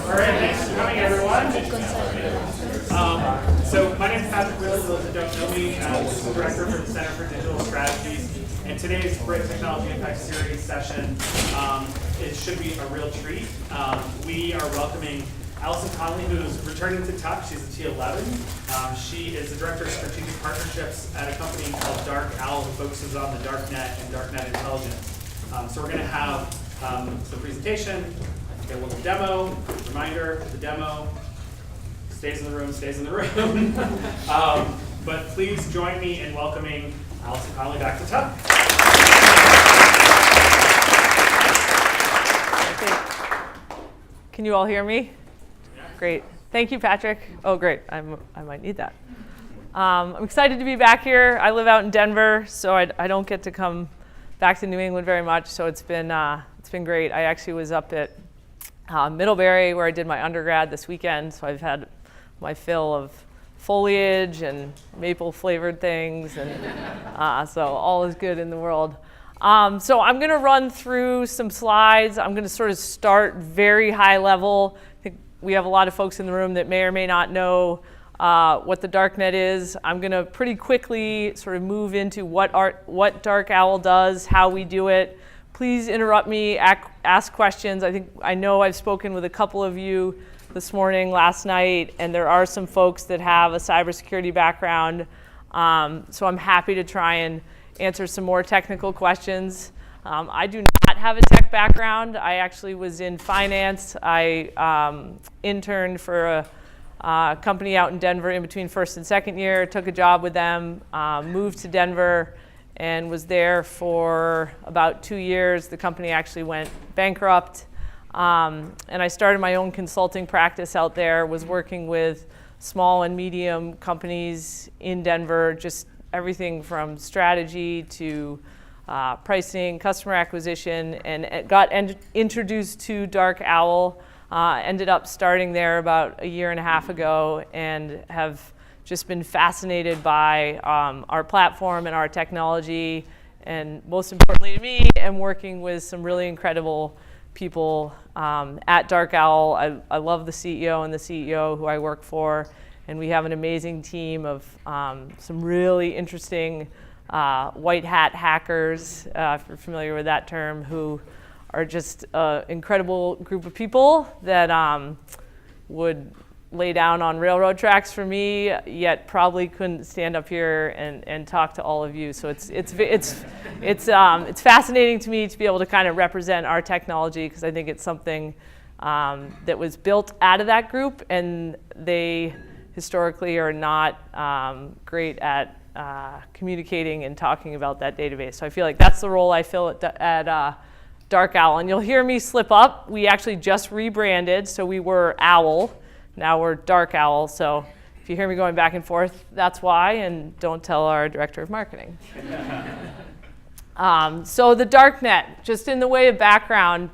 All right, thanks for coming, everyone. So my name is Patrick Wheeler. For those that don't know me, I'm the director for the Center for Digital Strategies. And today's Great Technology Impact Series session, it should be a real treat. We are welcoming Alison Connolly, who's returning to Tuck. She's a T’11. She is the Director of Strategic Partnerships at a company called DarkOwl, who focuses on the Darknet and Darknet intelligence. So we're going to have some presentation, a little demo, reminder, the demo stays in the room, stays in the room. But please join me in welcoming Alison Connolly back to Tuck. Can you all hear me? Great. Thank you, Patrick. Oh, great. I might need that. I'm excited to be back here. I live out in Denver, so I don't get to come back to New England very much. So it's been great. I actually was up at Middlebury, where I did my undergrad this weekend. So I've had my fill of foliage and maple-flavored things, and so all is good in the world. So I'm going to run through some slides. I'm going to sort of start very high level. I think we have a lot of folks in the room that may or may not know what the Darknet is. I'm going to pretty quickly sort of move into what DarkOwl does, how we do it. Please interrupt me, ask questions. I know I've spoken with a couple of you this morning, last night, and there are some folks that have a cybersecurity background. So I'm happy to try and answer some more technical questions. I do not have a tech background. I actually was in finance. I interned for a company out in Denver in between first and second year, took a job with them, moved to Denver, and was there for about 2 years. The company actually went bankrupt. And I started my own consulting practice out there, was working with small and medium companies in Denver, just everything from strategy to pricing, customer acquisition, and got introduced to DarkOwl. Ended up starting there about a year and a half ago, and have just been fascinated by our platform and our technology, and most importantly to me, am working with some really incredible people at DarkOwl. I love the CEO and the CEO who I work for, and we have an amazing team of some really interesting white hat hackers, if you're familiar with that term, who are just an incredible group of people that would lay down on railroad tracks for me, yet probably couldn't stand up here and talk to all of you. So it's fascinating to me to be able to kind of represent our technology, because I think it's something that was built out of that group, and they historically are not great at communicating and talking about that database. So I feel like that's the role I fill at DarkOwl. And you'll hear me slip up. We actually just rebranded, so we were Owl. Now we're DarkOwl, so if you hear me going back and forth, that's why, and don't tell our director of marketing. So the Darknet, just in the way of background,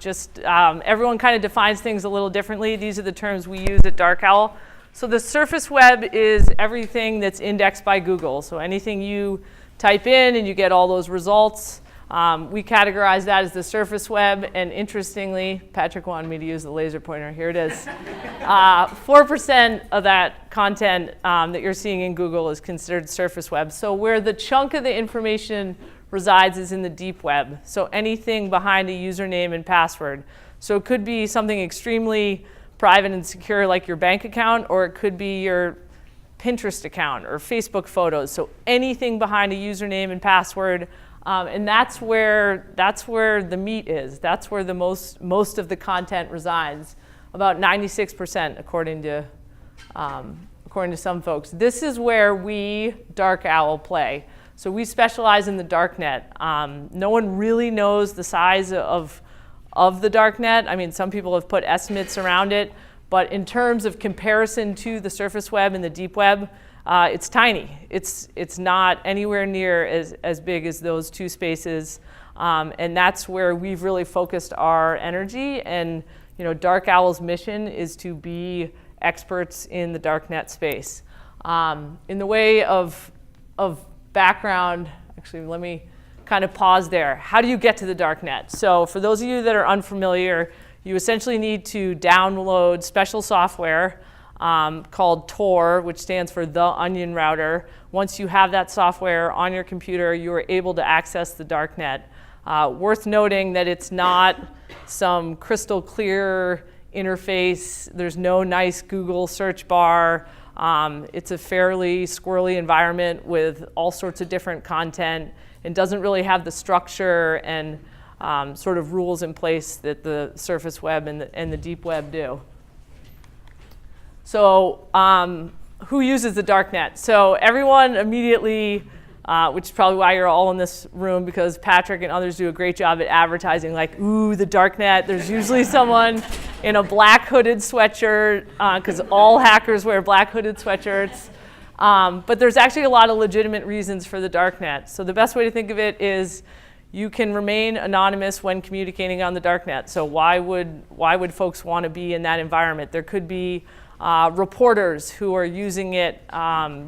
everyone kind of defines things a little differently. These are the terms we use at DarkOwl. So the surface web is everything that's indexed by Google. So anything you type in and you get all those results. We categorize that as the surface web, and interestingly, Patrick wanted me to use the laser pointer. Here it is. 4% of that content that you're seeing in Google is considered surface web. So where the chunk of the information resides is in the deep web. So anything behind a username and password. So it could be something extremely private and secure like your bank account, or it could be your Pinterest account or Facebook photos. So anything behind a username and password. And that's where the meat is. That's where the most of the content resides, about 96%, according to some folks. This is where we, DarkOwl, play. So we specialize in the Darknet. No one really knows the size of the Darknet. I mean, some people have put estimates around it, but in terms of comparison to the surface web and the deep web, it's tiny. It's not anywhere near as big as those two spaces, and that's where we've really focused our energy. And DarkOwl's mission is to be experts in the Darknet space. In the way of background, actually, let me kind of pause there. How do you get to the Darknet? So for those of you that are unfamiliar, you essentially need to download special software called Tor, which stands for the Onion Router. Once you have that software on your computer, you are able to access the Darknet. Worth noting that it's not some crystal clear interface. There's no nice Google search bar. It's a fairly squirrely environment with all sorts of different content and doesn't really have the structure and sort of rules in place that the surface web and the deep web do. So who uses the Darknet? So everyone immediately, which is probably why you're all in this room, because Patrick and others do a great job at advertising, like, ooh, the Darknet. There's usually someone in a black hooded sweatshirt, because all hackers wear black hooded sweatshirts. But there's actually a lot of legitimate reasons for the Darknet. So the best way to think of it is you can remain anonymous when communicating on the Darknet. So why would folks want to be in that environment? There could be reporters who are using it,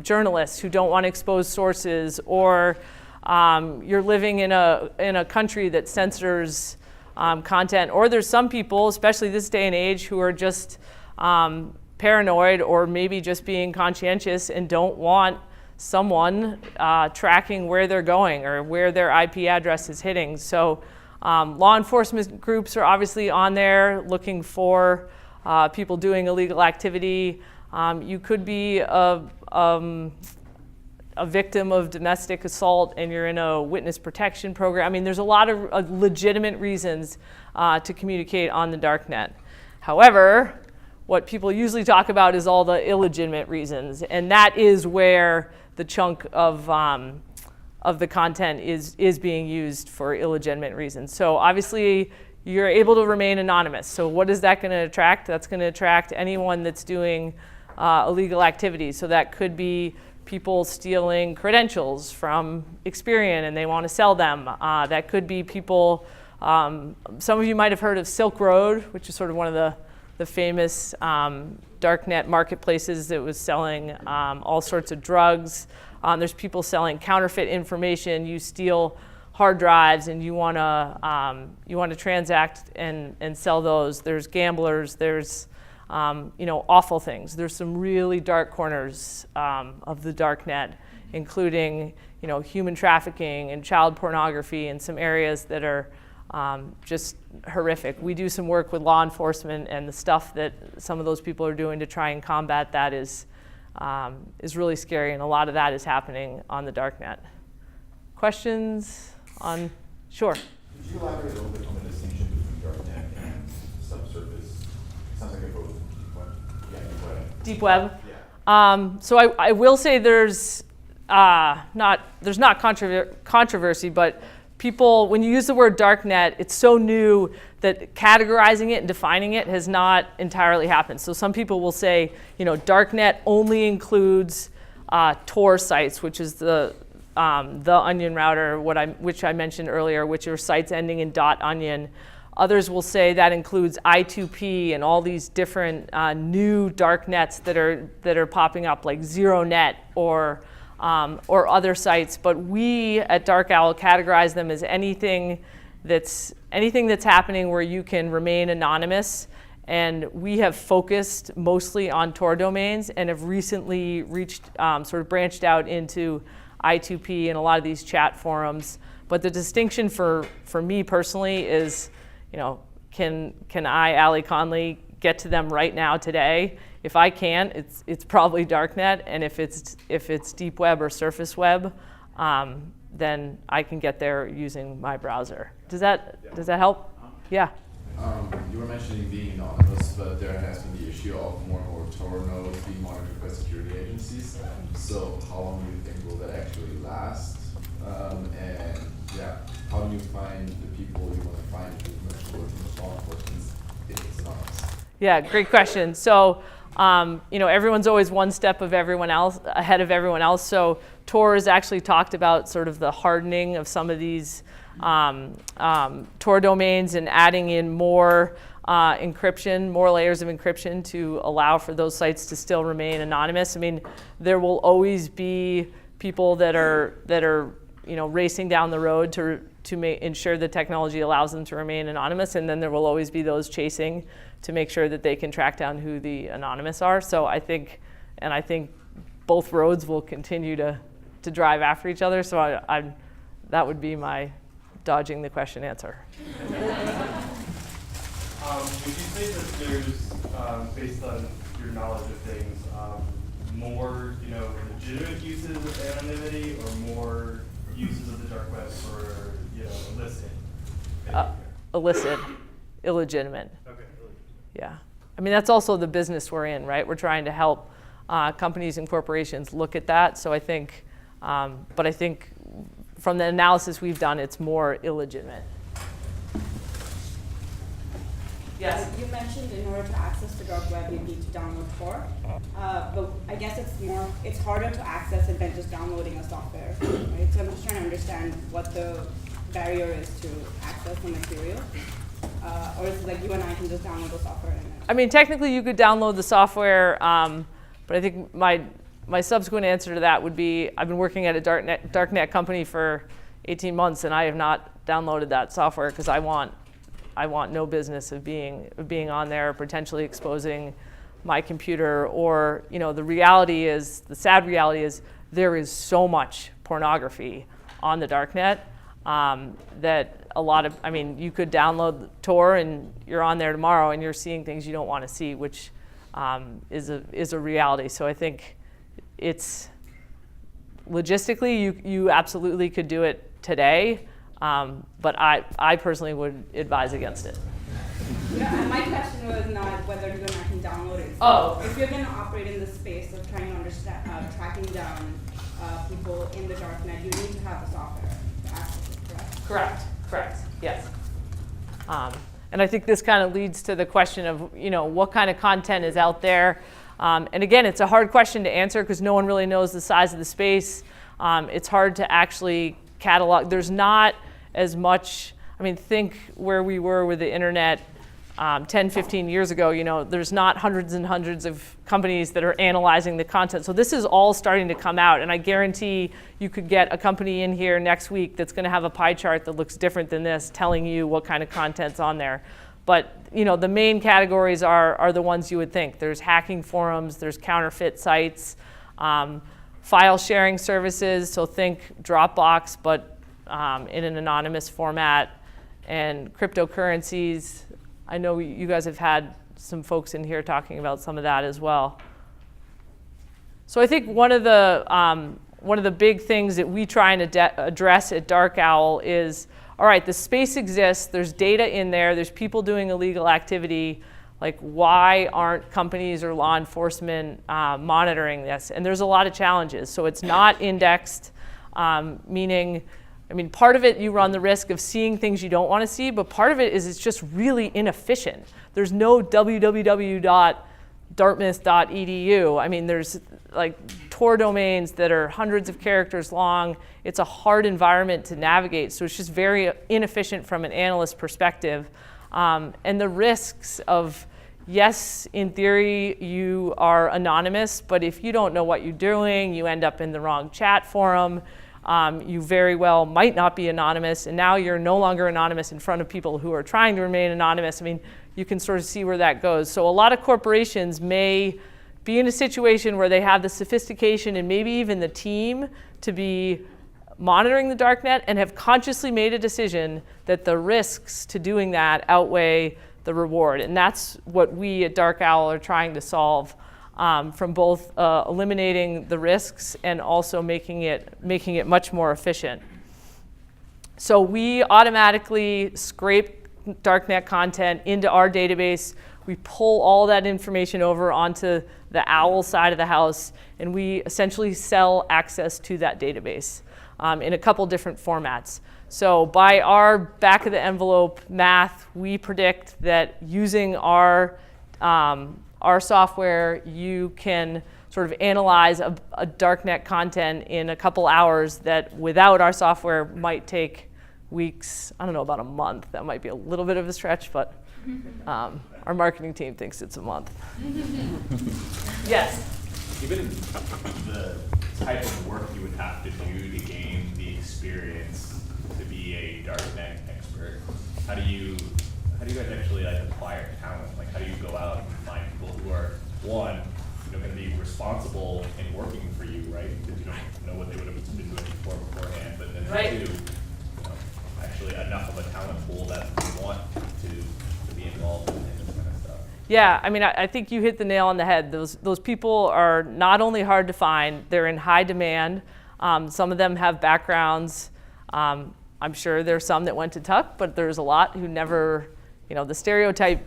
journalists who don't want to expose sources, or you're living in a country that censors content, or there's some people, especially this day and age, who are just paranoid or maybe just being conscientious and don't want someone tracking where they're going or where their IP address is hitting. So law enforcement groups are obviously on there looking for people doing illegal activity. You could be a victim of domestic assault and you're in a witness protection program. I mean, there's a lot of legitimate reasons to communicate on the Darknet. However, what people usually talk about is all the illegitimate reasons, and that is where the chunk of the content is being used for illegitimate reasons. So obviously, you're able to remain anonymous. So what is that going to attract? That's going to attract anyone that's doing illegal activities. So that could be people stealing credentials from Experian and they want to sell them. That could be people, some of you might have heard of Silk Road, which is sort of one of the famous Darknet marketplaces that was selling all sorts of drugs. There's people selling counterfeit information. You steal hard drives and you want to transact and sell those. There's gamblers. There's awful things. There's some really dark corners of the Darknet, including human trafficking and child pornography and some areas that are just horrific. We do some work with law enforcement, and the stuff that some of those people are doing to try and combat that is really scary, and a lot of that is happening on the Darknet. Questions on? Sure. Could you elaborate a little bit on the distinction between Darknet and subsurface? Sounds like a both deep web. Yeah, deep web. Deep web. Yeah. So I will say there's not controversy, but people, when you use the word Darknet, it's so new that categorizing it and defining it has not entirely happened. So some people will say, Darknet only includes Tor sites, which is the Onion router, which I mentioned earlier, which are sites ending in .onion. Others will say that includes I2P and all these different new darknets that are popping up, like ZeroNet or other sites. But we at DarkOwl categorize them as anything that's happening where you can remain anonymous. And we have focused mostly on Tor domains and have recently sort of branched out into I2P and a lot of these chat forums. But the distinction for me personally is, can I, Allie Connolly, get to them right now today? If I can't, it's probably Darknet, and if it's deep web or surface web, then I can get there using my browser. Does that help? Yeah. You were mentioning being anonymous, but there has been the issue of more and more Tor nodes being monitored by security agencies. So how long do you think will that actually last? And yeah, how do you find the people you want to find if you're working with law enforcement if it's anonymous? Yeah, great question. So everyone's always one step of everyone else ahead of everyone else. So Tor has actually talked about sort of the hardening of some of these Tor domains and adding in more encryption, more layers of encryption to allow for those sites to still remain anonymous. I mean, there will always be people that are racing down the road ensure the technology allows them to remain anonymous, and then there will always be those chasing to make sure that they can track down who the anonymous are. So I think both roads will continue to drive after each other. So that would be my dodging the question answer. Would you say that there's, based on your knowledge of things, more, legitimate uses of anonymity or more uses of the dark web for, illicit? Illicit, illegitimate. Okay. Yeah. I mean, that's also the business we're in, right? We're trying to help companies and corporations look at that. So I think, but I think from the analysis we've done, it's more illegitimate. Yes? You mentioned in order to access the dark web, you need to download Tor. But I guess it's harder to access it than just downloading a software, right? So I'm just trying to understand what the barrier is to access the material. Or is it like you and I can just download the software? I mean, technically you could download the software, but I think my subsequent answer to that would be I've been working at a Darknet company for 18 months, and I have not downloaded that software because I want no business of being on there, potentially exposing my computer. Or the sad reality is there is so much pornography on the Darknet that you could download Tor and you're on there tomorrow and you're seeing things you don't want to see, which is a reality. So I think it's logistically you absolutely could do it today. But I personally would advise against it. My question was not whether you and I can download it. So Oh. If you're going to operate in the space of trying to understand, tracking down people in the darknet, you need to have the software to access it, correct? Correct. Yes. And I think this kind of leads to the question of what kind of content is out there. And again, it's a hard question to answer because no one really knows the size of the space. It's hard to actually catalog. There's not as much, think where we were with the internet 10, 15 years ago. There's not hundreds and hundreds of companies that are analyzing the content. So this is all starting to come out, and I guarantee you could get a company in here next week that's going to have a pie chart that looks different than this, telling you what kind of content's on there. But the main categories are the ones you would think. There's hacking forums, there's counterfeit sites, file sharing services, so think Dropbox, but in an anonymous format, and cryptocurrencies. I know you guys have had some folks in here talking about some of that as well. So I think one of the big things that we try and address at DarkOwl is, all right, the space exists, there's data in there, there's people doing illegal activity, like why aren't companies or law enforcement monitoring this? And there's a lot of challenges. So it's not indexed, meaning, part of it you run the risk of seeing things you don't want to see, but part of it is it's just really inefficient. There's no www.dartmouth.edu. There's like Tor domains that are hundreds of characters long. It's a hard environment to navigate, so it's just very inefficient from an analyst perspective. And the risks of, yes, in theory, you are anonymous, but if you don't know what you're doing, you end up in the wrong chat forum. You very well might not be anonymous, and now you're no longer anonymous in front of people who are trying to remain anonymous. You can sort of see where that goes. So a lot of corporations may be in a situation where they have the sophistication and maybe even the team to be monitoring the Darknet and have consciously made a decision that the risks to doing that outweigh the reward. And that's what we at DarkOwl are trying to solve, from both eliminating the risks and also making it much more efficient. So we automatically scrape Darknet content into our database. We pull all that information over onto the OWL side of the house, and we essentially sell access to that database in a couple different formats. So by our back of the envelope math, we predict that using our software, you can sort of analyze a Darknet content in a couple hours that without our software might take weeks, I don't know, about a month. That might be a little bit of a stretch, but our marketing team thinks it's a month. Yes? Given the type of work you would have to do to gain the experience to be be a Darknet expert, how do you guys actually like acquire talent? Like, how do you go out and find people who are, one, going to be responsible and working for you, right? Because you don't know what they would have been doing beforehand. But then Right. two, actually enough of a talent pool that we want to be involved in this kind of stuff. Yeah, I mean, I think you hit the nail on the head. Those people are not only hard to find, they're in high demand. Some of them have backgrounds. I'm sure there's some that went to Tuck, but there's a lot who never, the stereotype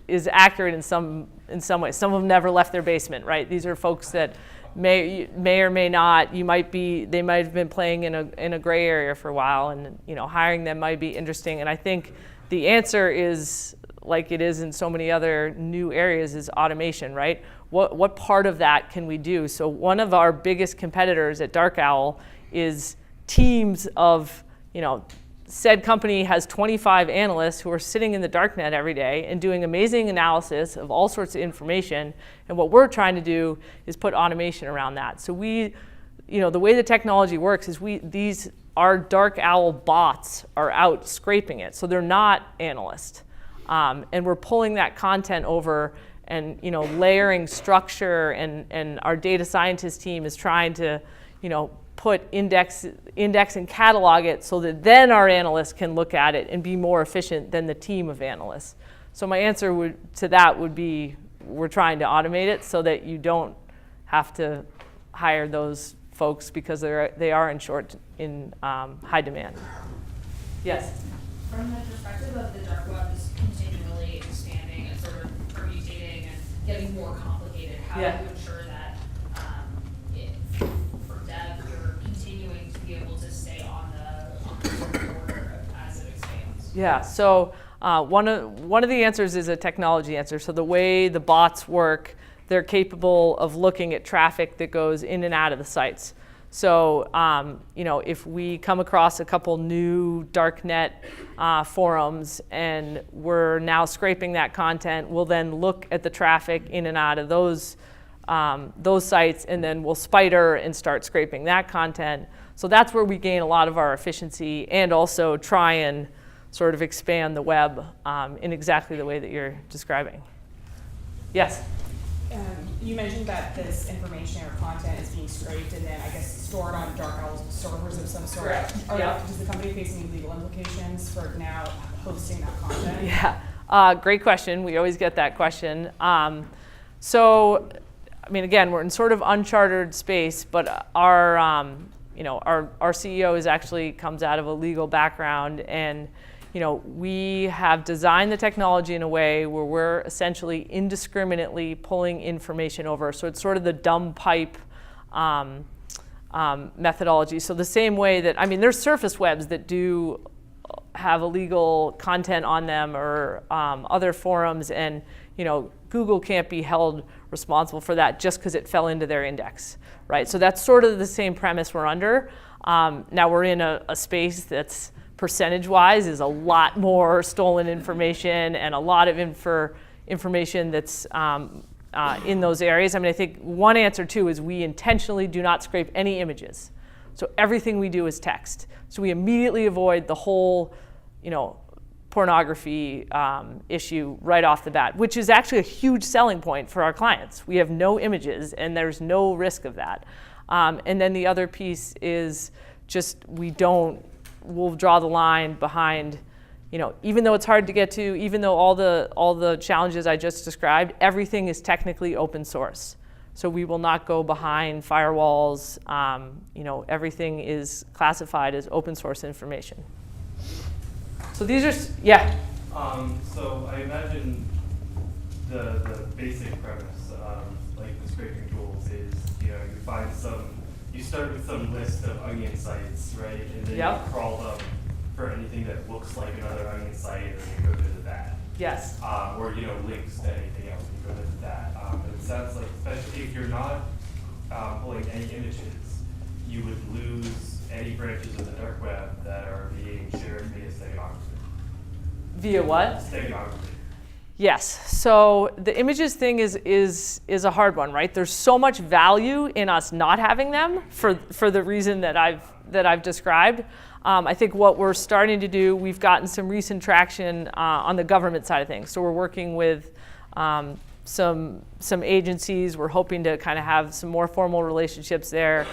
is accurate in some ways. Some of them never left their basement, right? These are folks that may or may not. They might have been playing in a gray area for a while, and hiring them might be interesting. And I think the answer is, like it is in so many other new areas, is automation, right? What part of that can we do? So one of our biggest competitors at DarkOwl is teams of, said company has 25 analysts who are sitting in the Darknet every day and doing amazing analysis of all sorts of information. And what we're trying to do is put automation around that. So the way the technology works is our DarkOwl bots are out scraping it. So they're not analysts. And we're pulling that content over and layering structure, and our data scientist team is trying to put index and catalog it so that then our analysts can look at it and be more efficient than the team of analysts. So my answer to that would be, we're trying to automate it so that you don't have to hire those folks because they are in high demand. Yes? From the perspective of the dark web is continually expanding and sort of permutating and getting more complicated, how do you ensure that for dev you're continuing to be able to stay on the sort of border as it expands? Yeah, so one of the answers is a technology answer. So the way the bots work, they're capable of looking at traffic that goes in and out of the sites. So, if we come across a couple new Darknet forums and we're now scraping that content, we'll then look at the traffic in and out of those sites, and then we'll spider and start scraping that content. So that's where we gain a lot of our efficiency, and also try and sort of expand the web in exactly the way that you're describing. Yes? You mentioned that this information or content is being scraped and then, I guess, stored on DarkOwl servers of some sort. Correct. Does the company face any legal implications for now hosting that content? Yeah, great question. We always get that question. So, I mean, again, we're in sort of uncharted space, but our CEO comes out of a legal background, and we have designed the technology in a way where we're essentially indiscriminately pulling information over. So it's sort of the dumb pipe methodology. So the same way that, there's surface webs that do have illegal content on them, or other forums, and Google can't be held responsible for that just because it fell into their index, right? So that's sort of the same premise we're under. Now we're in a space that's percentage-wise is a lot more stolen information, and a lot of information that's in those areas. I think one answer too is we intentionally do not scrape any images. So everything we do is text. So we immediately avoid the whole, pornography issue right off the bat, which is actually a huge selling point for our clients. We have no images, and there's no risk of that. And then the other piece is just we'll draw the line behind, even though it's hard to get to, even though all the challenges I just described, everything is technically open source. So we will not go behind firewalls. Everything is classified as open source information. So these are, So I imagine the basic premise of like the scraping tools is, you start with some list of onion sites, right? And then you crawl up for anything that looks like another onion site, and you go visit that. Yes. Or links to anything else, and you go visit that. It sounds like, especially if you're not pulling any images, you would lose any branches of the dark web that are being shared via steganography. Via what? Steganography. Yes. So the images thing is a hard one, right? There's so much value in us not having them for the reason that I've described. I think what we're starting to do, we've gotten some recent traction on the government side of things. So we're working with some agencies. We're hoping to kind of have some more formal relationships there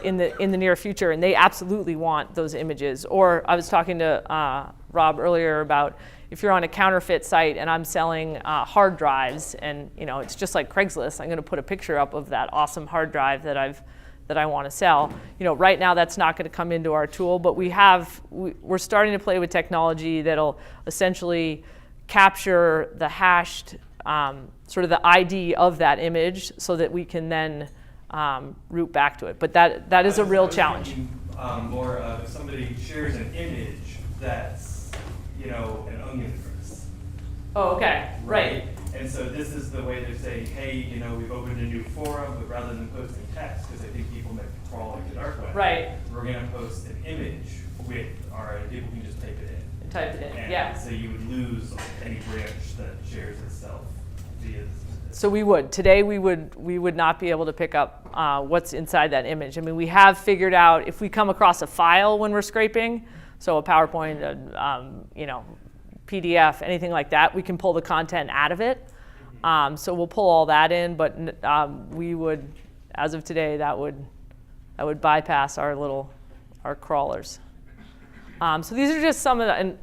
in the near future, and they absolutely want those images. Or I was talking to Rob earlier about if you're on a counterfeit site and I'm selling hard drives, and it's just like Craigslist, I'm going to put a picture up of that awesome hard drive that I want to sell. Right now that's not going to come into our tool, but we're starting to play with technology that'll essentially capture the hashed sort of the ID of that image so that we can then route back to it. But that is a real challenge. More if somebody shares an image that's, an onion fries. Oh, okay, right. And so this is the way they're saying, hey, we've opened a new forum, but rather than posting text, because I think people might crawl like the dark web, right, we're going to post an image with people can just type it in. Type it in, And yeah. so you would lose any branch that shares itself via this. So we would. Today we would not be able to pick up what's inside that image. I mean, we have figured out if we come across a file when we're scraping, so a PowerPoint, PDF, anything like that, we can pull the content out of it. So we'll pull all that in, but we would, as of today, that would bypass our crawlers. So these are just some of the, and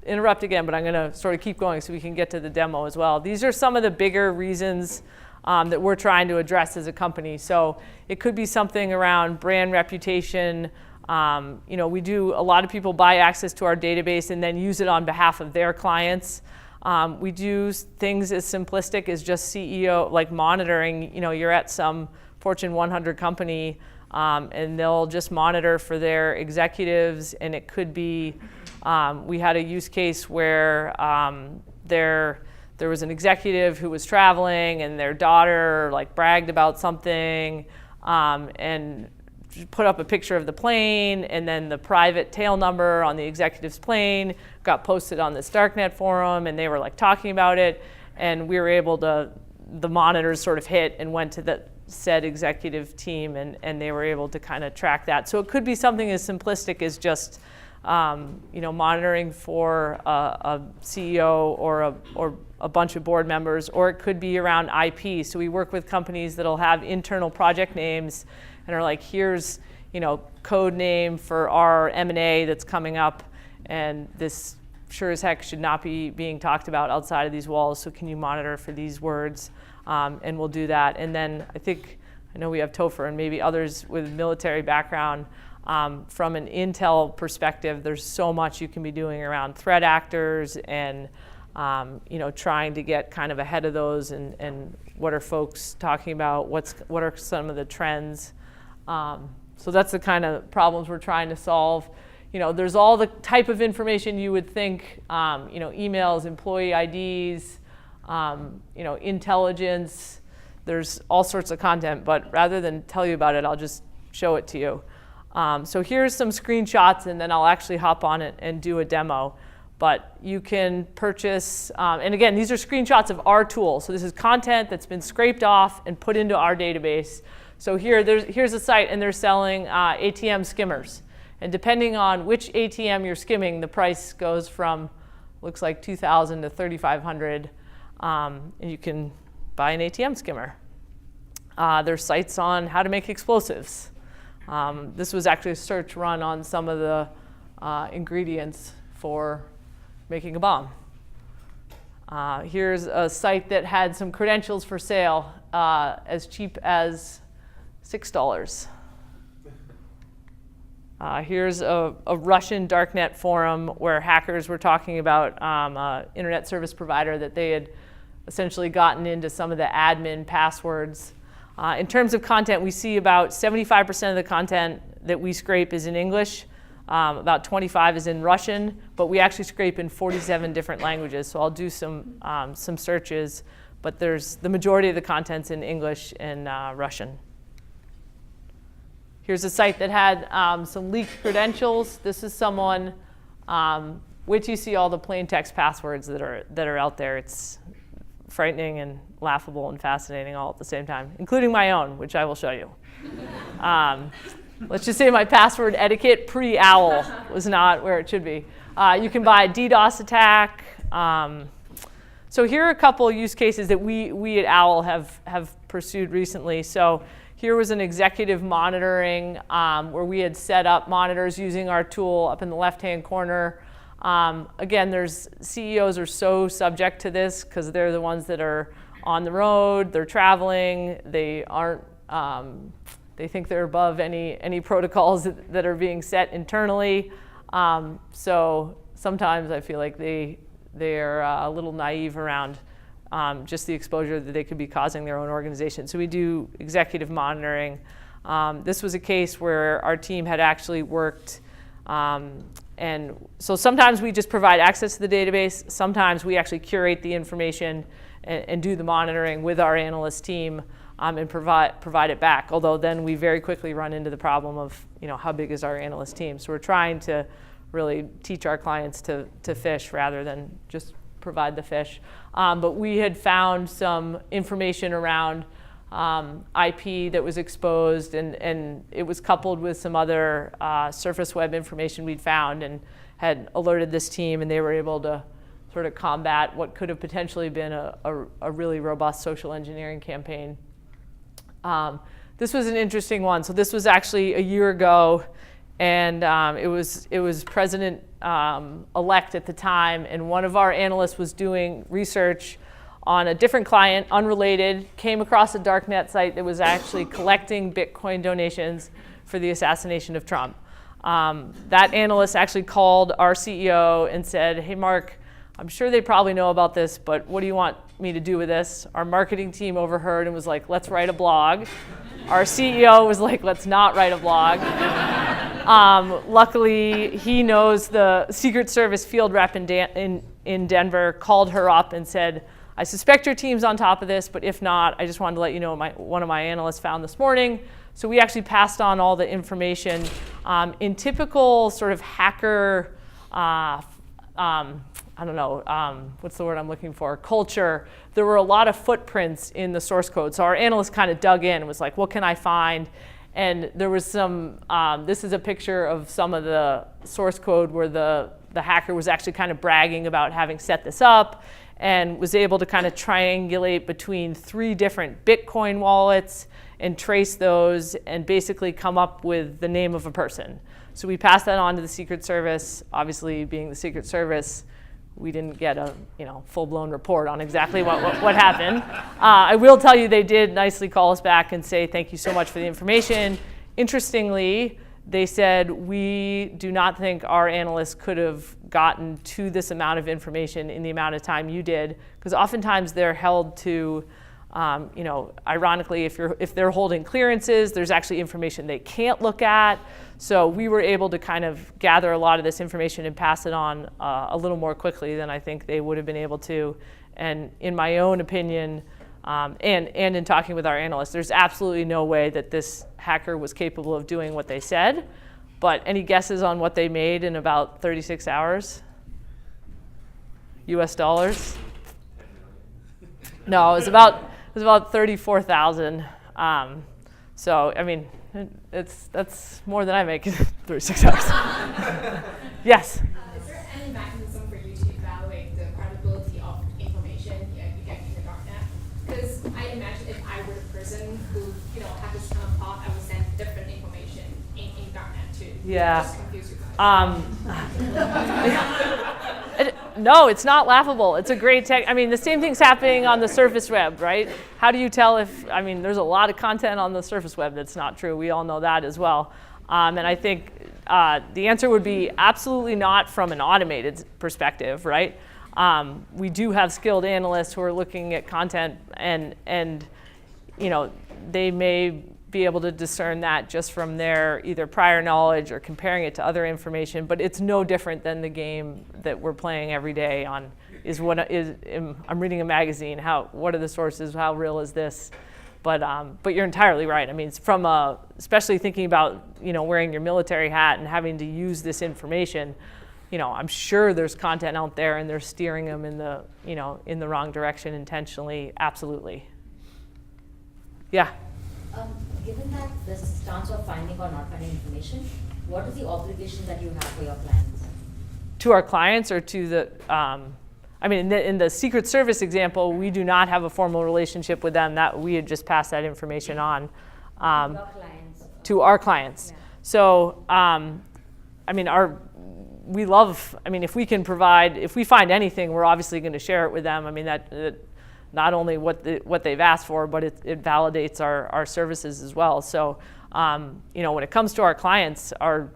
interrupt again, but I'm going to sort of keep going so we can get to the demo as well. These are some of the bigger reasons that we're trying to address as a company. So it could be something around brand reputation. We do, a lot of people buy access to our database and then use it on behalf of their clients. We do things as simplistic as just CEO, like monitoring. You're at some Fortune 100 company and they'll just monitor for their executives, and it could be, we had a use case where there was an executive who was traveling and their daughter bragged about something and put up a picture of the plane, and then the private tail number on the executive's plane got posted on this Darknet forum, and they were talking about it, and we were able to, the monitors sort of hit and went to the said executive team, and they were able to kind of track that. So it could be something as simplistic as just monitoring for a CEO or a bunch of board members, or it could be around IP. So we work with companies that'll have internal project names and are like, here's code name for our M&A that's coming up, and this sure as heck should not be being talked about outside of these walls, so can you monitor for these words? And we'll do that. And then I know we have Topher and maybe others with military background. From an intel perspective, there's so much you can be doing around threat actors and trying to get kind of ahead of those, and what are folks talking about, what are some of the trends. So that's the kind of problems we're trying to solve. There's all the type of information you would think, emails, employee IDs, intelligence. There's all sorts of content, but rather than tell you about it, I'll just show it to you. So here's some screenshots, and then I'll actually hop on it and do a demo. But you can purchase, and again, these are screenshots of our tool. So this is content that's been scraped off and put into our database. So here's a site, and they're selling ATM skimmers. And depending on which ATM you're skimming, the price goes from, looks like $2,000 to $3,500, and you can buy an ATM skimmer. There's sites on how to make explosives. This was actually a search run on some of the ingredients for making a bomb. Here's a site that had some credentials for sale as cheap as $6. Here's a Russian Darknet forum where hackers were talking about an internet service provider that they had essentially gotten into some of the admin passwords. In terms of content, we see about 75% of the content that we scrape is in English, about 25 is in Russian, but we actually scrape in 47 different languages. So I'll do some searches, but the majority of the content's in English and Russian. Here's a site that had some leaked credentials. This is someone, wait till you see all the plain text passwords that are out there. It's frightening and laughable and fascinating all at the same time, including my own, which I will show you. let's just say my password etiquette pre-OWL was not where it should be. You can buy a DDoS attack. So here are a couple use cases that we at OWL have pursued recently. So here was an executive monitoring where we had set up monitors using our tool up in the left-hand corner. Again, CEOs are so subject to this because they're the ones that are on the road, they're traveling, they aren't, they think they're above any protocols that are being set internally. So sometimes I feel like they're a little naive around just the exposure that they could be causing their own organization. So we do executive monitoring. This was a case where our team had actually worked, and so sometimes we just provide access to the database. Sometimes we actually curate the information and do the monitoring with our analyst team and provide it back. Although then we very quickly run into the problem of, how big is our analyst team? So we're trying to really teach our clients to fish rather than just provide the fish. But we had found some information around IP that was exposed, and it was coupled with some other surface web information we'd found and had alerted this team, and they were able to sort of combat what could have potentially been a really robust social engineering campaign. This was an interesting one. So this was actually a year ago, and it was President-elect at the time, and one of our analysts was doing research on a different client, unrelated, came across a Darknet site that was actually collecting Bitcoin donations for the assassination of Trump. That analyst actually called our CEO and said, "Hey, Mark, I'm sure they probably know about this, but what do you want me to do with this?" Our marketing team overheard and was like, "Let's write a blog." Our CEO was like, "Let's not write a blog." Luckily, he knows the Secret Service field rep in Denver, called her up and said, "I suspect your team's on top of this, but if not, I just wanted to let you know one of my analysts found this morning." So we actually passed on all the information. In typical sort of hacker, what's the word I'm looking for, culture, there were a lot of footprints in the source code. So our analyst kind of dug in and was like, what can I find? And there was some, this is a picture of some of the source code where the hacker was actually kind of bragging about having set this up and was able to kind of triangulate between 3 different Bitcoin wallets and trace those and basically come up with the name of a person. So we passed that on to the Secret Service. Obviously, being the Secret Service, we didn't get a full-blown report on exactly what happened. I will tell you they did nicely call us back and say, "Thank you so much for the information." Interestingly, they said, "We do not think our analysts could have gotten to this amount of information in the amount of time you did," because oftentimes they're held to, ironically, if they're holding clearances, there's actually information they can't look at. So we were able to kind of gather a lot of this information and pass it on a little more quickly than I think they would have been able to. And in my own opinion, and in talking with our analysts, there's absolutely no way that this hacker was capable of doing what they said. But any guesses on what they made in about 36 hours? US dollars? No, it was about 34,000. So I mean, that's more than I make in 36 hours. Yes. Is there any mechanism for you to evaluate the credibility of information you get in the Darknet? Because I imagine if I were the person who had this kind of thought, I would send different information in Darknet too. Yeah. Just confuse you guys. No, it's not laughable. It's a great tech. I mean, the same thing's happening on the surface web, right? How do you tell there's a lot of content on the surface web that's not true. We all know that as well. And I think the answer would be absolutely not from an automated perspective, right? We do have skilled analysts who are looking at content and they may be able to discern that just from their either prior knowledge or comparing it to other information, but it's no different than the game that we're playing every day on I'm reading a magazine, what are the sources, how real is this? But you're entirely right. I mean, it's especially thinking about, wearing your military hat and having to use this information, I'm sure there's content out there and they're steering them in the wrong direction intentionally, absolutely. Yeah. given that this stance of finding or not finding information, what is the obligation that you have for your clients? To our clients or to the, I mean, in the Secret Service example, we do not have a formal relationship with them. That we had just passed that information on Your clients. to our clients. Yeah. So, I mean, we love, I mean, if we can provide, if we find anything, we're obviously going to share it with them. I mean, that not only what they've asked for, but it validates our services as well. So, you know, when it comes to our clients, our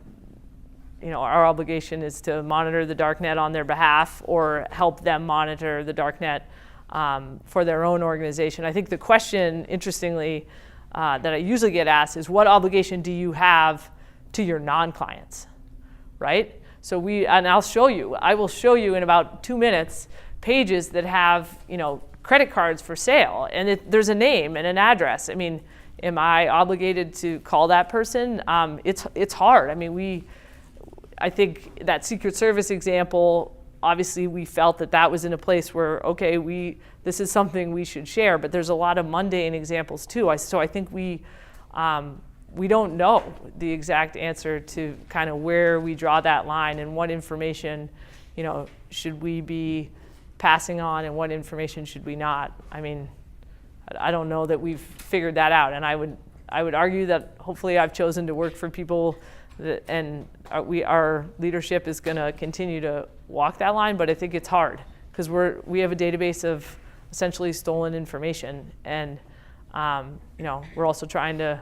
obligation is to monitor the darknet on their behalf or help them monitor the darknet for their own organization. I think the question, interestingly, that I usually get asked is, what obligation do you have to your non-clients, right? So and I'll show you. I will show you in about 2 minutes pages that have, you know, credit cards for sale, and there's a name and an address. I mean, am I obligated to call that person? It's hard. I mean, I think that Secret Service example, obviously we felt that was in a place where, okay, this is something we should share, but there's a lot of mundane examples too. So I think we don't know the exact answer to kind of where we draw that line and what information, you know, should we be passing on and what information should we not. I mean, I don't know that we've figured that out, and I would argue that hopefully I've chosen to work for people and our leadership is going to continue to walk that line, but I think it's hard because we have a database of essentially stolen information, and you know, we're also trying to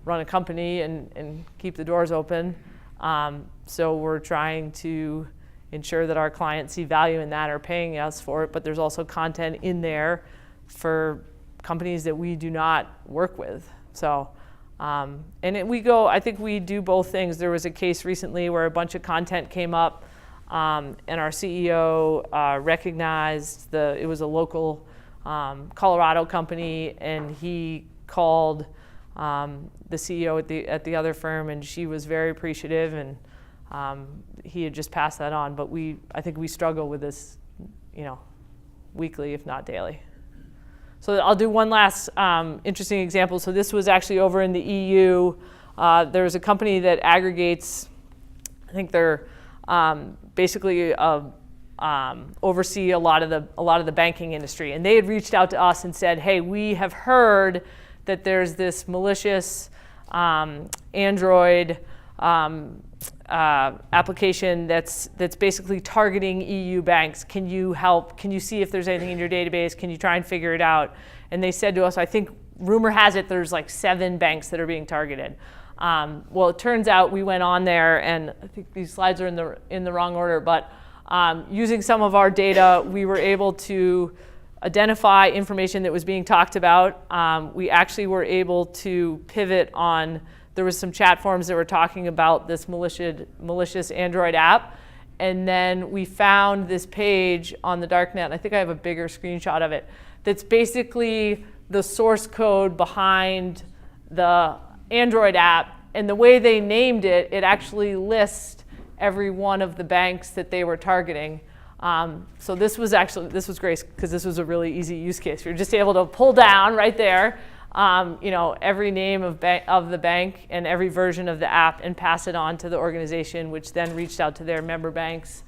run a company and keep the doors open. So we're trying to ensure that our clients see value in that, are paying us for it, but there's also content in there for companies that we do not work with. So, I think we do both things. There was a case recently where a bunch of content came up, and our CEO recognized it was a local Colorado company, and he called the CEO at the other firm, and she was very appreciative, and he had just passed that on. But I think we struggle with this, you know, weekly, if not daily. So I'll do one last interesting example. So this was actually over in the EU. There's a company that aggregates, I think they're basically oversee a lot of the banking industry, and they had reached out to us and said, hey, we have heard that there's this malicious Android application that's basically targeting EU banks. Can you help? Can you see if there's anything in your database? Can you try and figure it out? And they said to us, I think rumor has it there's like 7 banks that are being targeted. Well, it turns out we went on there, and I think these slides are in the wrong order, but using some of our data, we were able to identify information that was being talked about. We actually were able to pivot on. There was some chat forums that were talking about this malicious Android app. And then we found this page on the Darknet, and I think I have a bigger screenshot of it, that's basically the source code behind the Android app. And the way they named it, it actually lists every one of the banks that they were targeting. So this was great because this was a really easy use case. You're just able to pull down right there, you know, every name of the bank and every version of the app and pass it on to the organization, which then reached out to their member banks,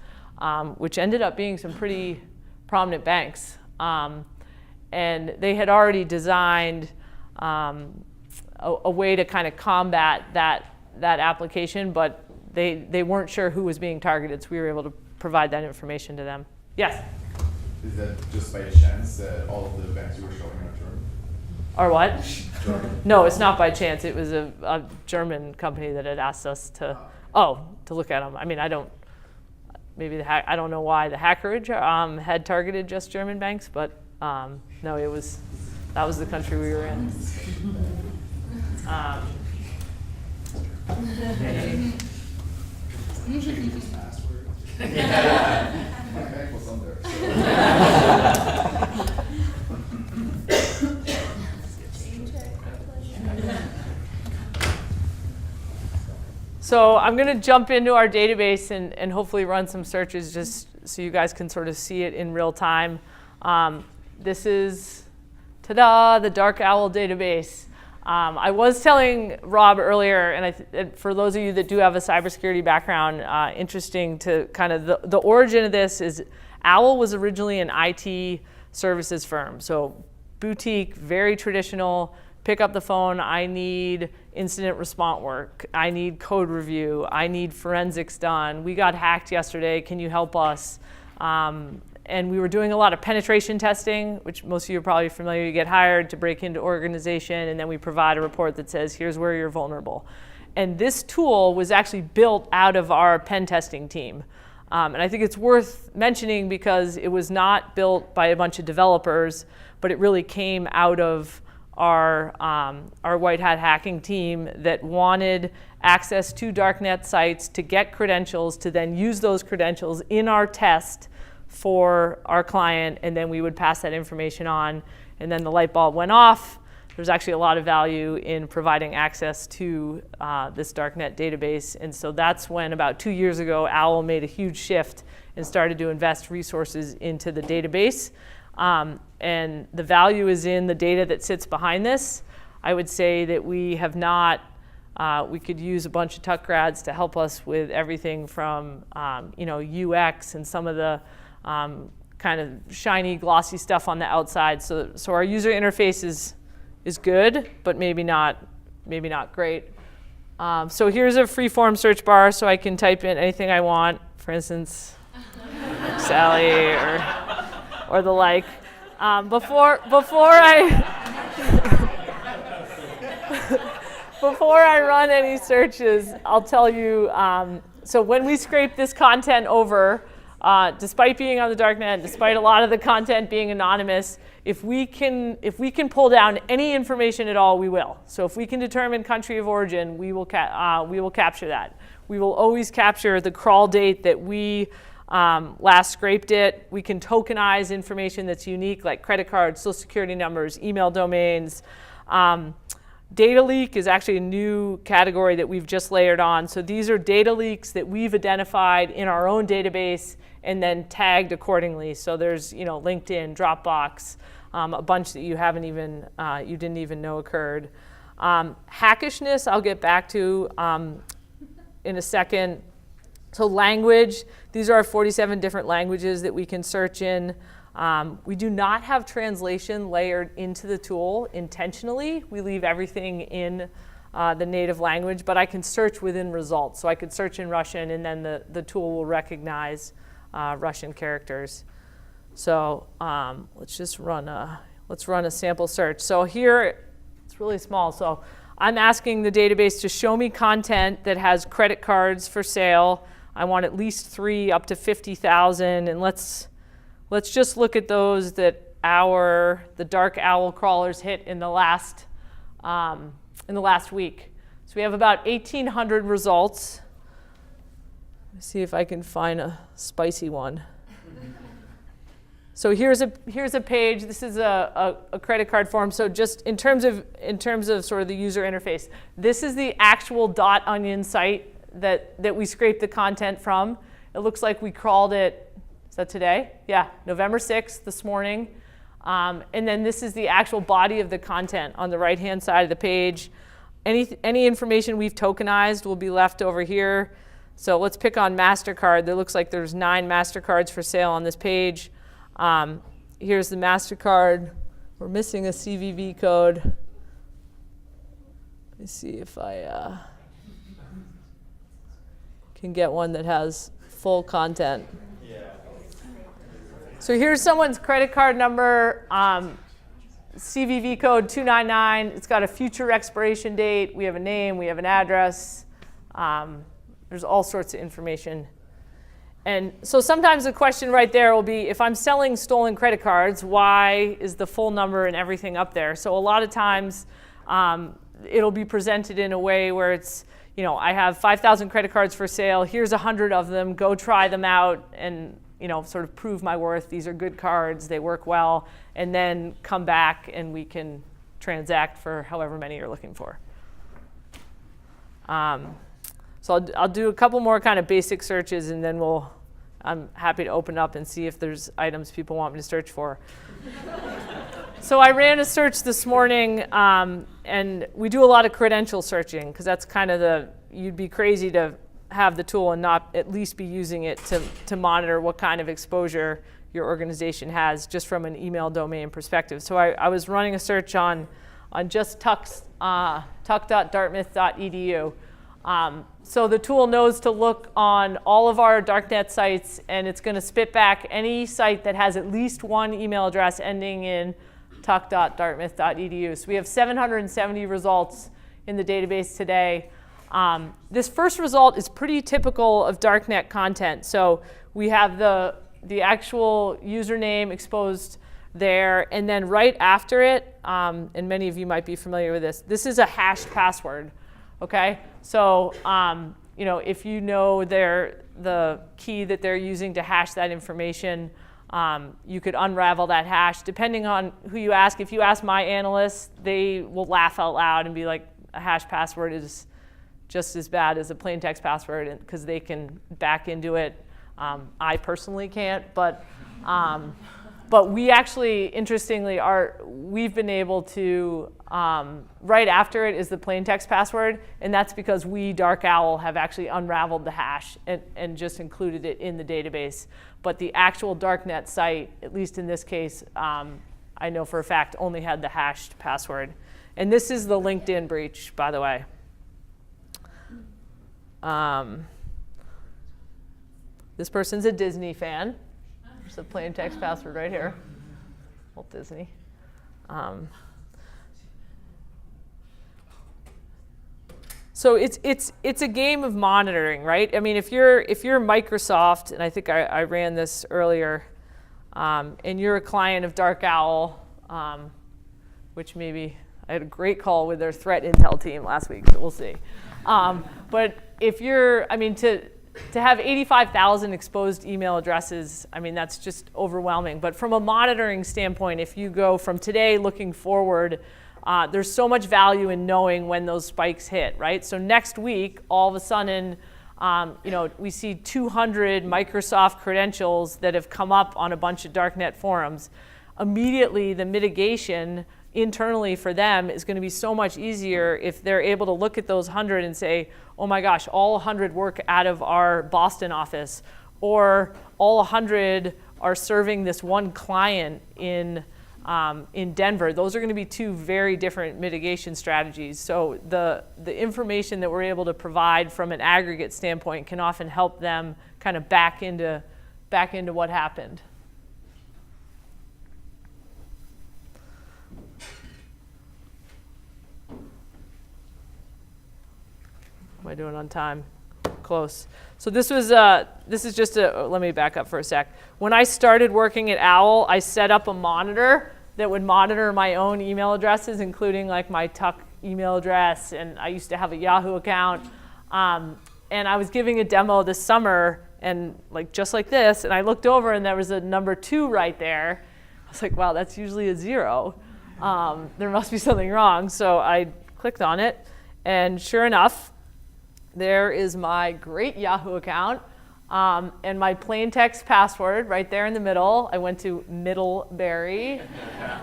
which ended up being some pretty prominent banks. And they had already designed a way to kind of combat that application, but they weren't sure who was being targeted, so we were able to provide that information to them. Yes? Is that just by chance that all of the banks you were showing are German? Or what? German? No, it's not by chance. It was a German company that had asked us to look at them. I mean, I don't know why the hackerage had targeted just German banks, but no, that was the country we were in. My bank was on there. So I'm going to jump into our database and hopefully run some searches just so you guys can sort of see it in real time. This is, ta-da, the DarkOwl database. I was telling Rob earlier, and for those of you that do have a cybersecurity background, interesting to kind of the origin of this is OWL was originally an IT services firm. So boutique, very traditional, pick up the phone, I need incident response work, I need code review, I need forensics done, we got hacked yesterday, can you help us? And we were doing a lot of penetration testing, which most of you are probably familiar. You get hired to break into organization, and then we provide a report that says, here's where you're vulnerable. And this tool was actually built out of our pen testing team. And I think it's worth mentioning because it was not built by a bunch of developers, but it really came out of our white hat hacking team that wanted access to Darknet sites to get credentials, to then use those credentials in our test for our client, and then we would pass that information on, and then the light bulb went off. There's actually a lot of value in providing access to this Darknet database, and so that's when about 2 years ago, OWL made a huge shift and started to invest resources into the database. And the value is in the data that sits behind this. I would say that we have not, we could use a bunch of Tuck grads to help us with everything from UX and some of the kind of shiny, glossy stuff on the outside. So our user interface is good, but maybe not great. So here's a free-form search bar, so I can type in anything I want. For instance, Sally or the like. Before I run any searches, I'll tell you. So when we scrape this content over, despite being on the Darknet, despite a lot of the content being anonymous, if we can pull down any information at all, we will. So if we can determine country of origin, we will capture that. We will always capture the crawl date that we last scraped it. We can tokenize information that's unique, like credit cards, social security numbers, email domains. Data leak is actually a new category that we've just layered on. So these are data leaks that we've identified in our own database and then tagged accordingly. So there's LinkedIn, Dropbox, a bunch that you didn't even know occurred. Hackishness, I'll get back to in a second. So language, these are our 47 different languages that we can search in. We do not have translation layered into the tool intentionally. We leave everything in the native language, but I can search within results. So I could search in Russian, and then the tool will recognize Russian characters. So let's run a sample search. So here, it's really small. So I'm asking the database to show me content that has credit cards for sale. I want at least 3 up to 50,000, and let's just look at those that the DarkOwl crawlers hit in the last week. So we have about 1,800 results. Let me see if I can find a spicy one. So here's a page. This is a credit card form. So just in terms of sort of the user interface, this is the actual .onion site that we scraped the content from. It looks like we crawled it. Is that today? Yeah, November 6th, this morning. And then this is the actual body of the content on the right-hand side of the page. Any information we've tokenized will be left over here. So let's pick on MasterCard. There looks like there's 9 MasterCards for sale on this page. Here's the MasterCard. We're missing a CVV code. Let me see if I can get one that has full content. So here's someone's credit card number, CVV code 299. It's got a future expiration date. We have a name. We have an address. There's all sorts of information. And so sometimes the question right there will be, if I'm selling stolen credit cards, why is the full number and everything up there? So a lot of times it'll be presented in a way where it's, I have 5,000 credit cards for sale. Here's 100 of them. Go try them out and sort of prove my worth. These are good cards. They work well. And then come back and we can transact for however many you're looking for. So I'll do a couple more kind of basic searches, and then I'm happy to open up and see if there's items people want me to search for. So I ran a search this morning, and we do a lot of credential searching because that's kind of you'd be crazy to have the tool and not at least be using it to monitor what kind of exposure your organization has just from an email domain perspective. So I was running a search on just tuck.dartmouth.edu. So the tool knows to look on all of our Darknet sites, and it's going to spit back any site that has at least one email address ending in tuck.dartmouth.edu. So we have 770 results in the database today. This first result is pretty typical of Darknet content. So we have the actual username exposed there, and then right after it, and many of you might be familiar with this, this is a hashed password. Okay, so if you know the key that they're using to hash that information, you could unravel that hash. Depending on who you ask, if you ask my analysts, they will laugh out loud and be like, a hash password is just as bad as a plain text password because they can back into it. I personally can't, but we actually, interestingly, we've been able to, right after it is the plain text password, and that's because we, DarkOwl, have actually unraveled the hash and just included it in the database. But the actual Darknet site, at least in this case, I know for a fact, only had the hashed password. And this is the LinkedIn breach, by the way. This person's a Disney fan. There's a plain text password right here. Walt Disney. So it's a game of monitoring, right? I mean, if you're Microsoft, and I think I ran this earlier, and you're a client of DarkOwl, which maybe I had a great call with their threat intel team last week, so we'll see. But if you're, to have 85,000 exposed email addresses, that's just overwhelming. But from a monitoring standpoint, if you go from today looking forward, there's so much value in knowing when those spikes hit, right? So next week, all of a sudden, we see 200 Microsoft credentials that have come up on a bunch of Darknet forums. Immediately, the mitigation internally for them is going to be so much easier if they're able to look at those 100 and say, oh my gosh, all 100 work out of our Boston office, or all 100 are serving this one client in Denver. Those are going to be two very different mitigation strategies. So the information that we're able to provide from an aggregate standpoint can often help them kind of back into what happened. Am I doing on time? Close. So this is just let me back up for a sec. When I started working at OWL, I set up a monitor that would monitor my own email addresses, including like my Tuck email address, and I used to have a Yahoo account. And I was giving a demo this summer, and just like this, and I looked over and there was a number 2 right there. I was like, wow, that's usually a 0. There must be something wrong. So I clicked on it, and sure enough, there is my great Yahoo account and my plain text password right there in the middle. I went to Middlebury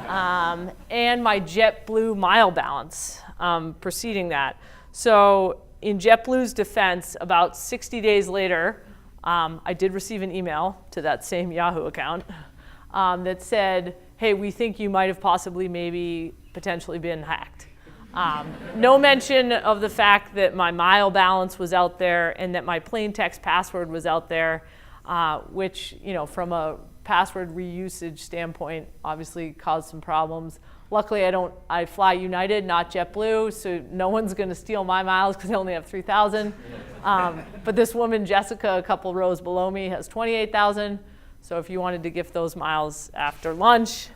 and my JetBlue mile balance preceding that. So in JetBlue's defense, about 60 days later, I did receive an email to that same Yahoo account that said, hey, we think you might have potentially been hacked. No mention of the fact that my mile balance was out there and that my plain text password was out there, which, from a password reusage standpoint, obviously caused some problems. Luckily, I fly United, not JetBlue, so no one's going to steal my miles because I only have 3,000. But this woman, Jessica, a couple rows below me, has 28,000. So if you wanted to gift those miles after lunch,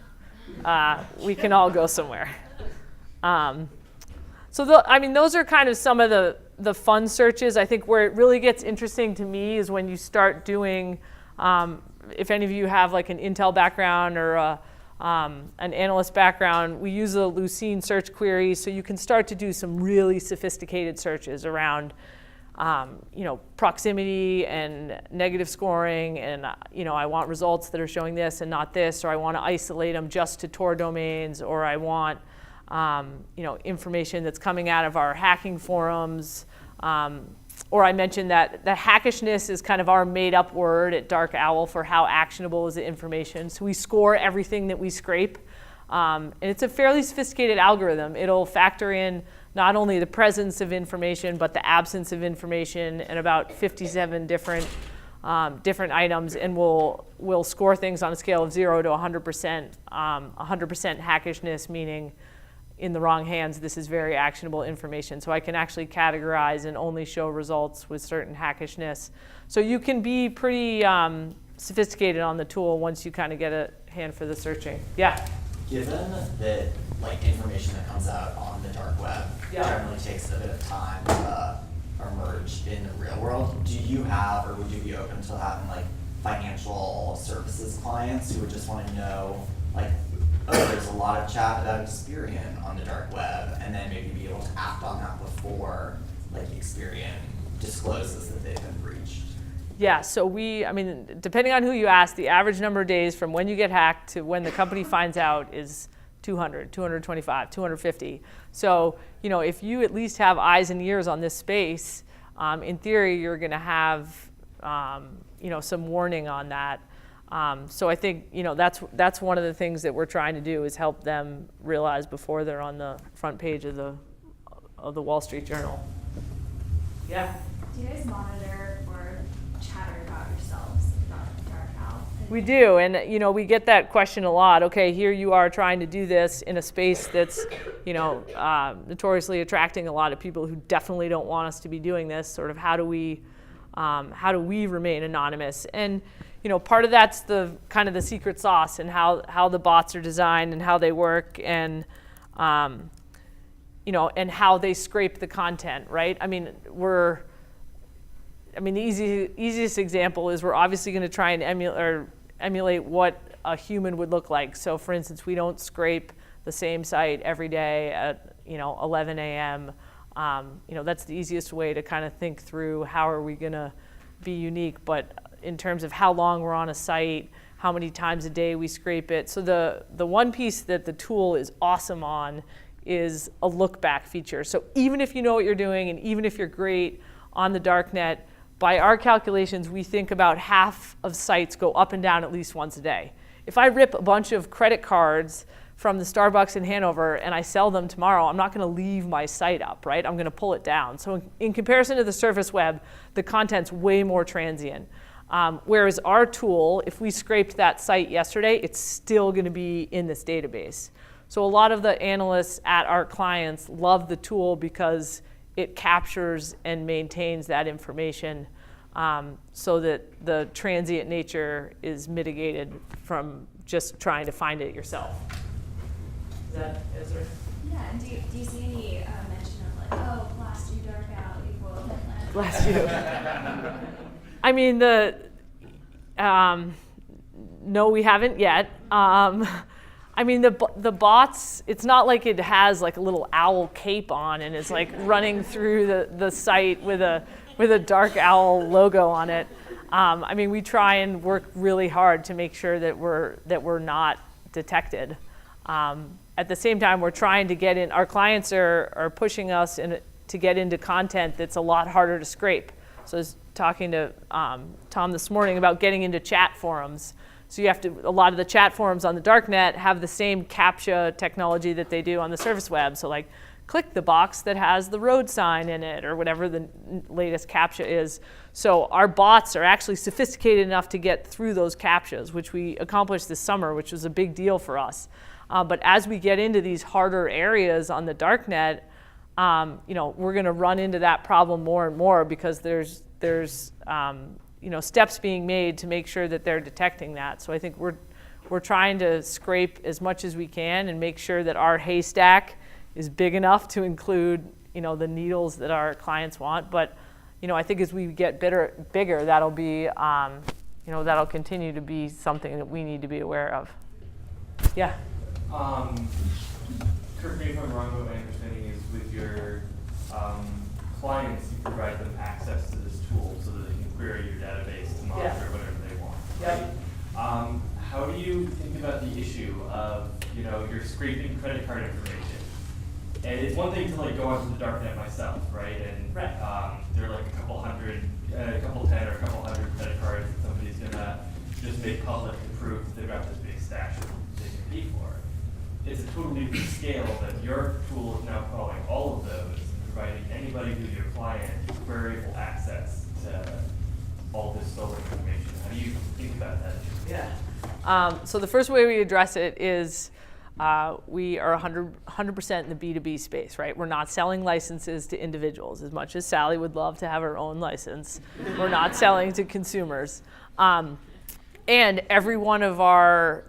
we can all go somewhere. So those are kind of some of the fun searches. I think where it really gets interesting to me is when you start doing, if any of you have like an Intel background or an analyst background, we use a Lucene Search query, so you can start to do some really sophisticated searches around proximity and negative scoring, and I want results that are showing this and not this, or I want to isolate them just to Tor domains, or I want information that's coming out of our hacking forums. Or I mentioned that the hackishness is kind of our made-up word at DarkOwl for how actionable is the information. So we score everything that we scrape. And it's a fairly sophisticated algorithm. It'll factor in not only the presence of information, but the absence of information and about 57 different items. And we'll score things on a scale of 0 to 100%. 100% hackishness, meaning in the wrong hands, this is very actionable information. So I can actually categorize and only show results with certain hackishness. So you can be pretty sophisticated on the tool once you kind of get a hand for the searching. Yeah? Given that information that comes out on the dark web generally takes a bit of time to emerge in the real world, do you have, or would you be open to having financial services clients who would just want to know, there's a lot of chat about Experian on the dark web, and then maybe be able to act on that before Experian discloses that they've been breached? Yeah, so depending on who you ask, the average number of days from when you get hacked to when the company finds out is 200, 225, 250. So, if you at least have eyes and ears on this space, in theory, you're going to have, some warning on that. So I think that's one of the things that we're trying to do is help them realize before they're on the front page of the Wall Street Journal. Yeah. Do you guys monitor or chatter about yourselves about DarkOwl? We do, and we get that question a lot. Okay, here you are trying to do this in a space that's notoriously attracting a lot of people who definitely don't want us to be doing this. Sort of how do we remain anonymous? And part of that's the kind of the secret sauce and how the bots are designed and how they work and and how they scrape the content, right? The easiest example is we're obviously going to try and emulate what a human would look like. So for instance, we don't scrape the same site every day at 11 a.m. That's the easiest way to kind of think through how are we going to be unique, but in terms of how long we're on a site, how many times a day we scrape it. So the one piece that the tool is awesome on is a look back feature. So even if you know what you're doing and even if you're great on the darknet, by our calculations, we think about half of sites go up and down at least once a day. If I rip a bunch of credit cards from the Starbucks in Hanover and I sell them tomorrow, I'm not going to leave my site up, right? I'm going to pull it down. So in comparison to the surface web, the content's way more transient. Whereas our tool, if we scraped that site yesterday, it's still going to be in this database. So a lot of the analysts at our clients love the tool because it captures and maintains that information so that the transient nature is mitigated from just trying to find it yourself. Is that answer? Yeah, and do you see any mention of blast you DarkOwl equal Hitler? Blast you. No, we haven't yet. The bots, it's not like it has like a little owl cape on and it's like running through the site with a DarkOwl logo on it. We try and work really hard to make sure that we're not detected. At the same time, we're trying to get in. Our clients are pushing us to get into content that's a lot harder to scrape. So I was talking to Tom this morning about getting into chat forums. So a lot of the chat forums on the darknet have the same CAPTCHA technology that they do on the surface web. So click the box that has the road sign in it or whatever the latest CAPTCHA is. So our bots are actually sophisticated enough to get through those CAPTCHAs, which we accomplished this summer, which was a big deal for us. But as we get into these harder areas on the darknet, we're going to run into that problem more and more because there's steps being made to make sure that they're detecting that. So I think we're trying to scrape as much as we can and make sure that our haystack is big enough to include the needles that our clients want. But I think as we get bigger, that'll be that'll continue to be something that we need to be aware of. Yeah. Correct me if I'm wrong, but my understanding is with your clients, you provide them access to this tool so that they can query your database to monitor whatever they want. Yep. How do you think about the issue of, you're scraping credit card information? And it's one thing to like go onto the Darknet myself, right? And there are like a couple 10 or a couple hundred credit cards that somebody's gonna just make public to prove that they've got this big stash that they can pay for. It's a totally different scale that your tool is now calling all of those and providing anybody who's your client queryable access to all this stolen information. How do you think about that? Yeah. So the first way we address it is we are 100% in the B2B space, right? We're not selling licenses to individuals. As much as Sally would love to have her own license, we're not selling to consumers. And every one of our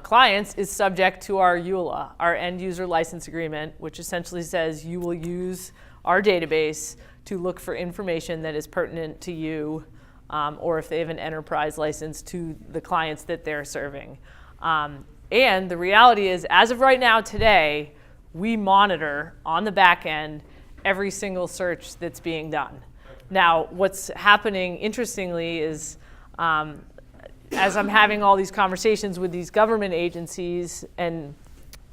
clients is subject to our EULA, our end user license agreement, which essentially says you will use our database to look for information that is pertinent to you, or if they have an enterprise license, to the clients that they're serving. And the reality is, as of right now today, we monitor on the back end every single search that's being done. Now, what's happening, interestingly, is as I'm having all these conversations with these government agencies, and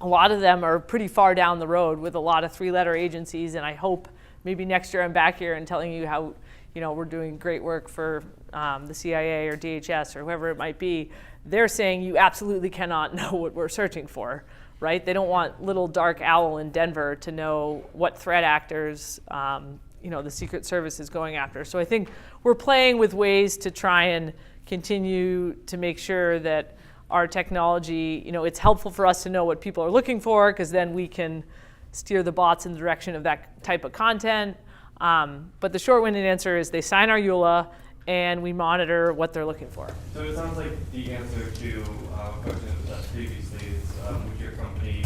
a lot of them are pretty far down the road with a lot of three-letter agencies, and I hope maybe next year I'm back here and telling you how we're doing great work for the CIA or DHS or whoever it might be. They're saying you absolutely cannot know what we're searching for, right? They don't want little DarkOwl in Denver to know what threat actors the Secret Service is going after. So I think we're playing with ways to try and continue to make sure that our technology, it's helpful for us to know what people are looking for, because then we can steer the bots in the direction of that type of content. But the short-winded answer is they sign our EULA and we monitor what they're looking for. So it sounds like the answer to a question that was asked previously is, would your company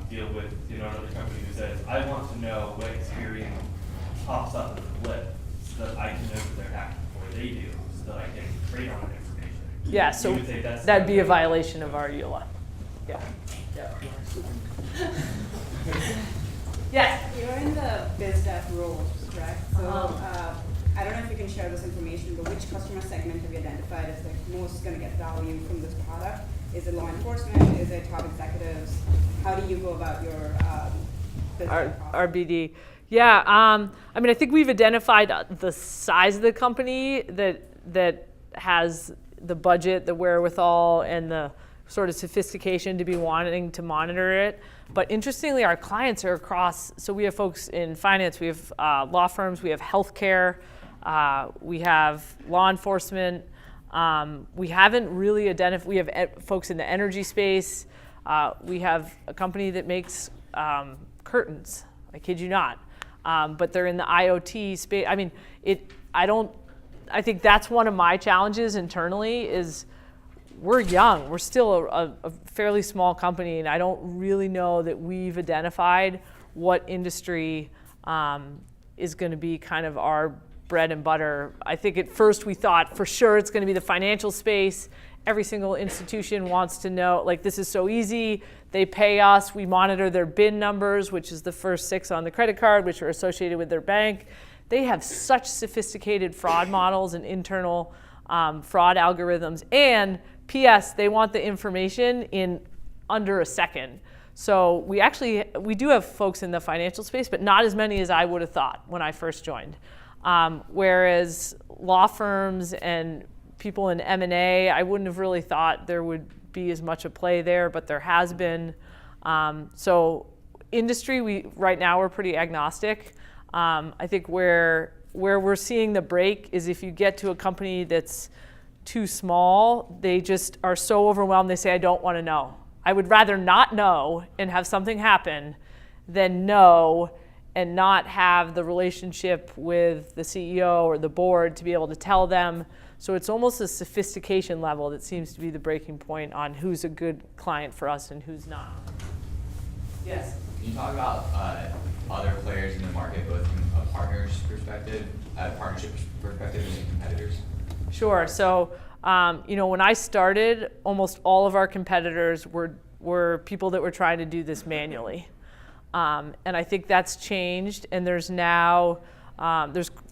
deal with another company who says, I want to know when Experian pops up as a blip so that I can know that they're hacked before they do, so that I can trade on that information? Yeah, so that'd be a violation of our EULA. Yeah. Yes? You're in the biz dev role, correct? So I don't know if you can share this information, but which customer segment have you identified as the most going to get value from this product? Is it law enforcement? Is it top executives? How do you go about your business our BD? Yeah, I think we've identified the size of the company that has the budget, the wherewithal, and the sort of sophistication to be wanting to monitor it. But interestingly, our clients are across, so we have folks in finance, we have law firms, we have healthcare, we have law enforcement. We haven't really identified, we have folks in the energy space. We have a company that makes curtains, I kid you not. But they're in the IoT space. I think that's one of my challenges internally is we're young. We're still a fairly small company, and I don't really know that we've identified what industry is going to be kind of our bread and butter. I think at first we thought for sure it's going to be the financial space. Every single institution wants to know, like, this is so easy. They pay us. We monitor their BIN numbers, which is the first 6 on the credit card, which are associated with their bank. They have such sophisticated fraud models and internal fraud algorithms. And P.S., they want the information in under a second. So we do have folks in the financial space, but not as many as I would have thought when I first joined. Whereas law firms and people in M&A, I wouldn't have really thought there would be as much a play there, but there has been. So industry, right now we're pretty agnostic. I think where we're seeing the break is if you get to a company that's too small, they just are so overwhelmed, they say, I don't want to know. I would rather not know and have something happen than know and not have the relationship with the CEO or the board to be able to tell them. So it's almost a sophistication level that seems to be the breaking point on who's a good client for us and who's not. Yes? Can you talk about other players in the market, both from a partnership perspective and competitors? Sure. So, when I started, almost all of our competitors were people that were trying to do this manually. And I think that's changed, and there's now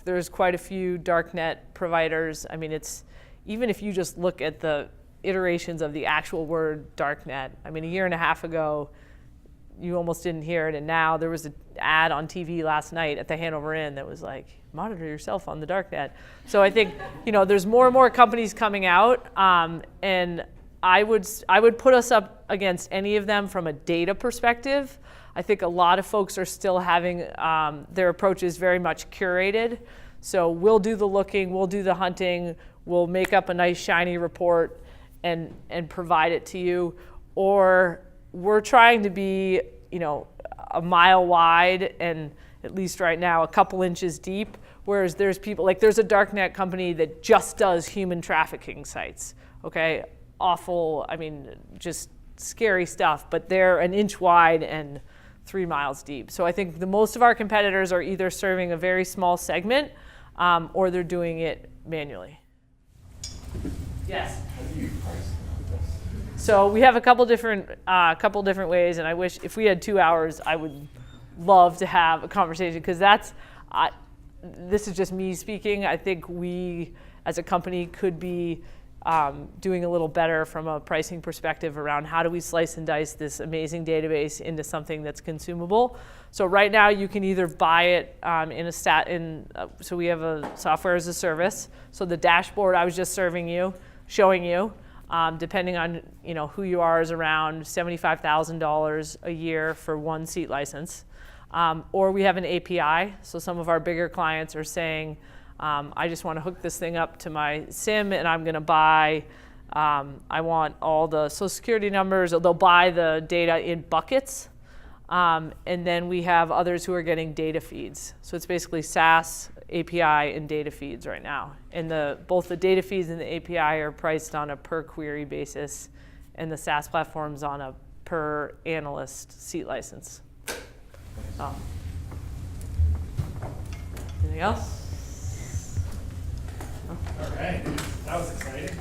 There's quite a few Darknet providers. I mean, even if you just look at the iterations of the actual word Darknet. I mean, a year and a half ago, you almost didn't hear it, and now there was an ad on TV last night at the Hanover Inn that was like, monitor yourself on the Darknet. So I think, there's more and more companies coming out, and I would put us up against any of them from a data perspective. I think a lot of folks are still having their approaches very much curated. So we'll do the looking, we'll do the hunting, we'll make up a nice shiny report and provide it to you. Or we're trying to be, a mile wide and at least right now a couple inches deep. Whereas there's people, like there's a Darknet company that just does human trafficking sites, okay? Awful, I mean, just scary stuff, but they're an inch wide and 3 miles deep. So I think the most of our competitors are either serving a very small segment or they're doing it manually. Yes? How do you price this? So we have a couple different ways, and I wish if we had 2 hours, I would love to have a conversation because this is just me speaking. I think we, as a company, could be doing a little better from a pricing perspective around how do we slice and dice this amazing database into something that's consumable. So right now you can either buy it so we have a software as a service. So the dashboard I was just showing you, depending on who you are, is around $75,000 a year for one seat license. Or we have an API. So some of our bigger clients are saying, I just want to hook this thing up to my SIM and I'm going to buy, I want all the social security numbers. They'll buy the data in buckets. And then we have others who are getting data feeds. So it's basically SaaS, API, and data feeds right now. And both the data feeds and the API are priced on a per query basis, and the SaaS platform's on a per analyst seat license. Anything else? All right, that was exciting.